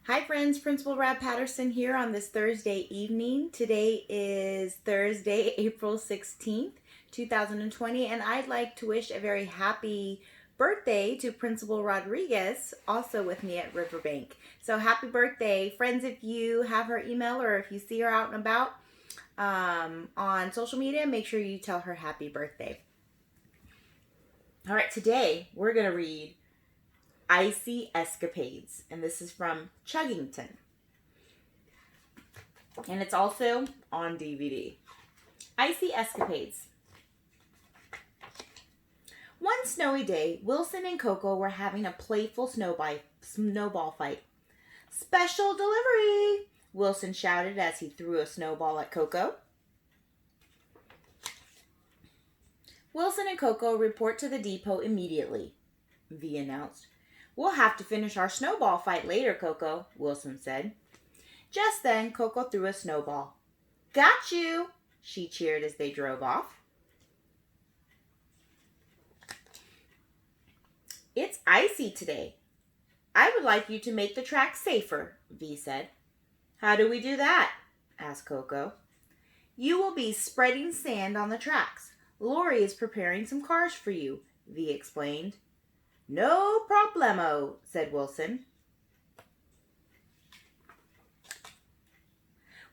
Hi friends, Principal Rabb-Patterson here on this Thursday evening. Today is Thursday, April 16th, 2020, and I'd like to wish a very happy birthday to Principal Rodriguez, also with me at Riverbank. So happy birthday. Friends, if you have her email or if you see her out and about on social media, make sure you tell her happy birthday. All right, today we're going to read Icy Escapades, and this is from Chuggington. And it's also on DVD. Icy Escapades. One snowy day, Wilson and Coco were having a playful snowball fight. "Special delivery!" Wilson shouted as he threw a snowball at Coco. "Wilson and Coco report to the depot immediately," V announced. "We'll have to finish our snowball fight later, Coco," Wilson said. Just then, Coco threw a snowball. "Got you!" she cheered as they drove off. "It's icy today. I would like you to make the track safer," V said. "How do we do that?" asked Coco. "You will be spreading sand on the tracks. Lori is preparing some cars for you," V explained. "No problemo," said Wilson.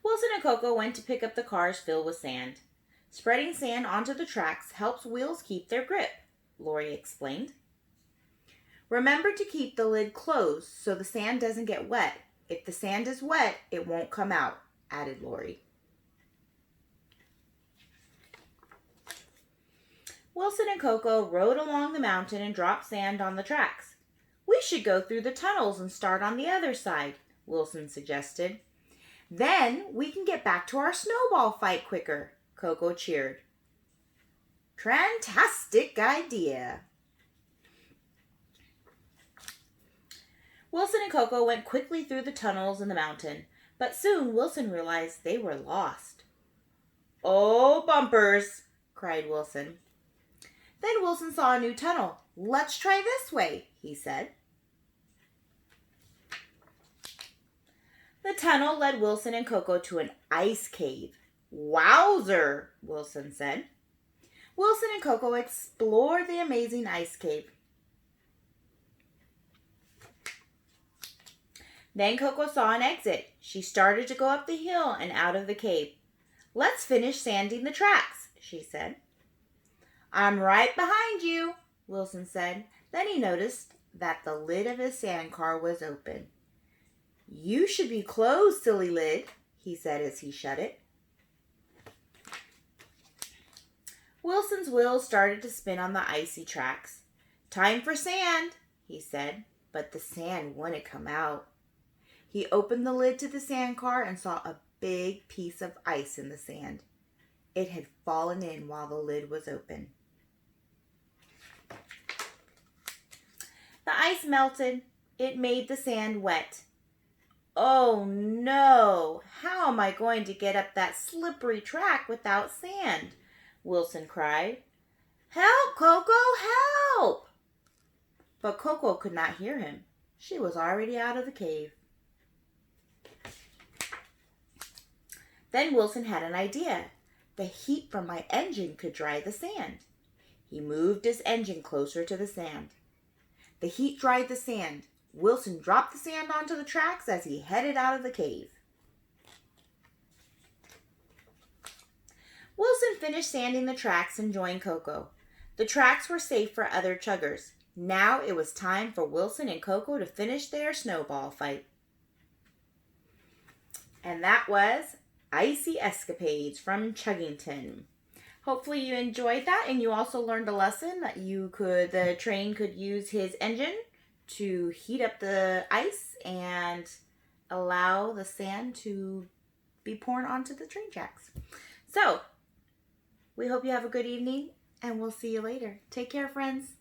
Wilson and Coco went to pick up the cars filled with sand. "Spreading sand onto the tracks helps wheels keep their grip," Lori explained. "Remember to keep the lid closed so the sand doesn't get wet. If the sand is wet, it won't come out," added Lori. Wilson and Coco rode along the mountain and dropped sand on the tracks. "We should go through the tunnels and start on the other side," Wilson suggested. "Then we can get back to our snowball fight quicker," Coco cheered. "Fantastic idea." Wilson and Coco went quickly through the tunnels in the mountain, but soon Wilson realized they were lost. "Oh, bumpers!" cried Wilson. Then Wilson saw a new tunnel. "Let's try this way," he said. The tunnel led Wilson and Coco to an ice cave. "Wowzer!" Wilson said. Wilson and Coco explored the amazing ice cave. Then Coco saw an exit. She started to go up the hill and out of the cave. "Let's finish sanding the tracks," she said. "I'm right behind you," Wilson said. Then he noticed that the lid of his sand car was open. "You should be closed, silly lid," he said as he shut it. Wilson's wheels started to spin on the icy tracks. "Time for sand," he said, but the sand wouldn't come out. He opened the lid to the sand car and saw a big piece of ice in the sand. It had fallen in while the lid was open. The ice melted. It made the sand wet. "Oh no! How am I going to get up that slippery track without sand?" Wilson cried. "Help, Coco, help!" But Coco could not hear him. She was already out of the cave. Then Wilson had an idea. The heat from my engine could dry the sand. He moved his engine closer to the sand. The heat dried the sand. Wilson dropped the sand onto the tracks as he headed out of the cave. Wilson finished sanding the tracks and joined Coco. The tracks were safe for other chuggers. Now it was time for Wilson and Coco to finish their snowball fight. And that was Icy Escapades from Chuggington. Hopefully you enjoyed that, and you also learned a lesson that the train could use his engine to heat up the ice and allow the sand to be poured onto the train tracks. So, we hope you have a good evening, and we'll see you later. Take care, friends.